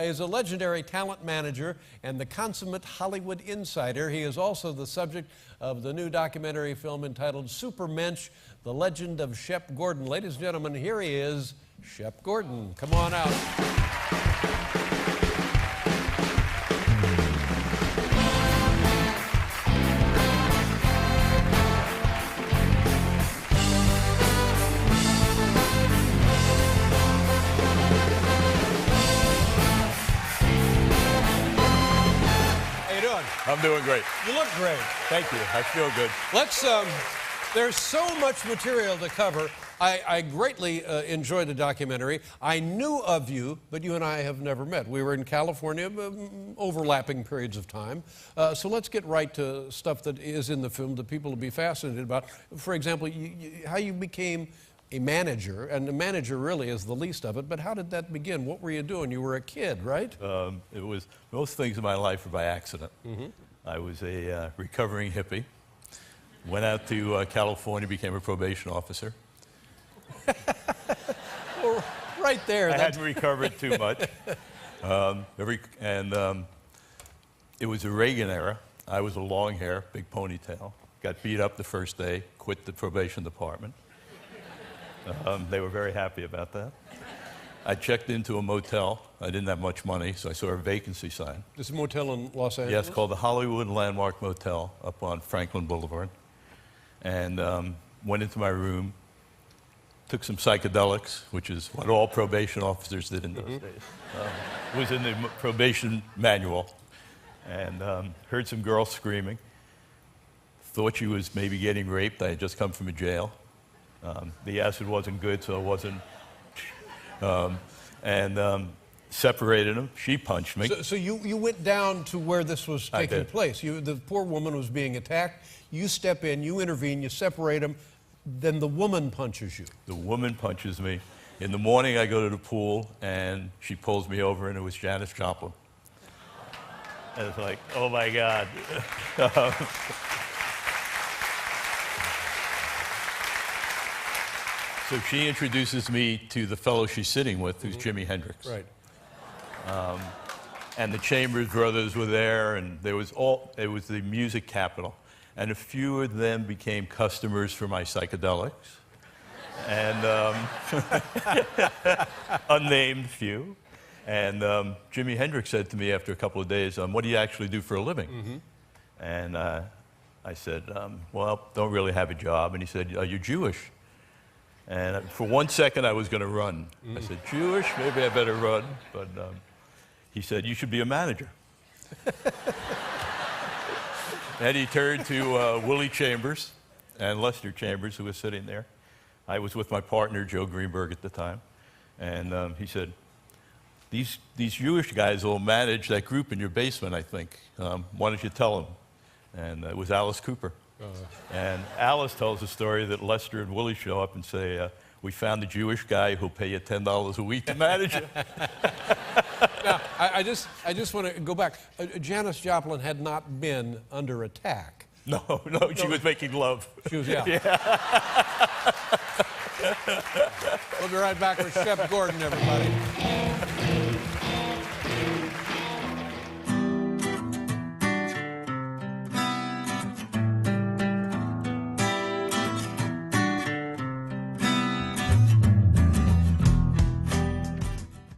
is a legendary talent manager and the consummate Hollywood insider. He is also the subject of the new documentary film entitled Supermensch, The Legend of Shep Gordon. Ladies and gentlemen, here he is, Shep Gordon. Come on out. I'm doing great. You look great. Thank you. I feel good. Let's, there's so much material to cover. I greatly enjoyed the documentary. I knew of you, but you and I have never met. We were in California, overlapping periods of time. So let's get right to stuff that is in the film that people will be fascinated about. For example, how you became a manager, and the manager really is the least of it, but how did that begin? What were you doing? You were a kid, right? It was, most things in my life were by accident. Mm-hmm. I was a recovering hippie, went out to California, became a probation officer. Well, right there. I hadn't recovered too much. It was the Reagan era. I was a long hair, big ponytail. Got beat up the first day, quit the probation department. They were very happy about that. I checked into a motel. I didn't have much money, so I saw a vacancy sign. This is a motel in Los Angeles? Yes, called the Hollywood Landmark Motel up on Franklin Boulevard. And went into my room, took some psychedelics, which is what all probation officers did in those days. It was in the probation manual. And heard some girl screaming. Thought she was maybe getting raped. I had just come from a jail. The acid wasn't good, so it wasn't. Separated them. She punched me. So you went down to where this was taking place. The poor woman was being attacked. You step in, you intervene, you separate them. Then the woman punches you. The woman punches me. In the morning, I go to the pool, and she pulls me over, and it was Janis Joplin. And it's like, oh my God. So she introduces me to the fellow she's sitting with, who's Jimi Hendrix. Right. And the Chambers brothers were there, and it was the music capital. And a few of them became customers for my psychedelics. And unnamed few. And Jimi Hendrix said to me after a couple of days, what do you actually do for a living? Mm-hmm. And I said, well, don't really have a job. And he said, are you Jewish? And for 1 second, I was going to run. I said, Jewish? Maybe I better run. But he said, you should be a manager. And he turned to Willie Chambers and Lester Chambers, who was sitting there. I was with my partner, Joe Greenberg, at the time. And he said, these Jewish guys will manage that group in your basement, I think. Why don't you tell them? And it was Alice Cooper. And Alice tells the story that Lester and Willie show up and say, we found a Jewish guy who'll pay you $10 a week to manage it. Now, I just want to go back. Janis Joplin had not been under attack. No, she was making love. She was, yeah. We'll be right back with Shep Gordon, everybody.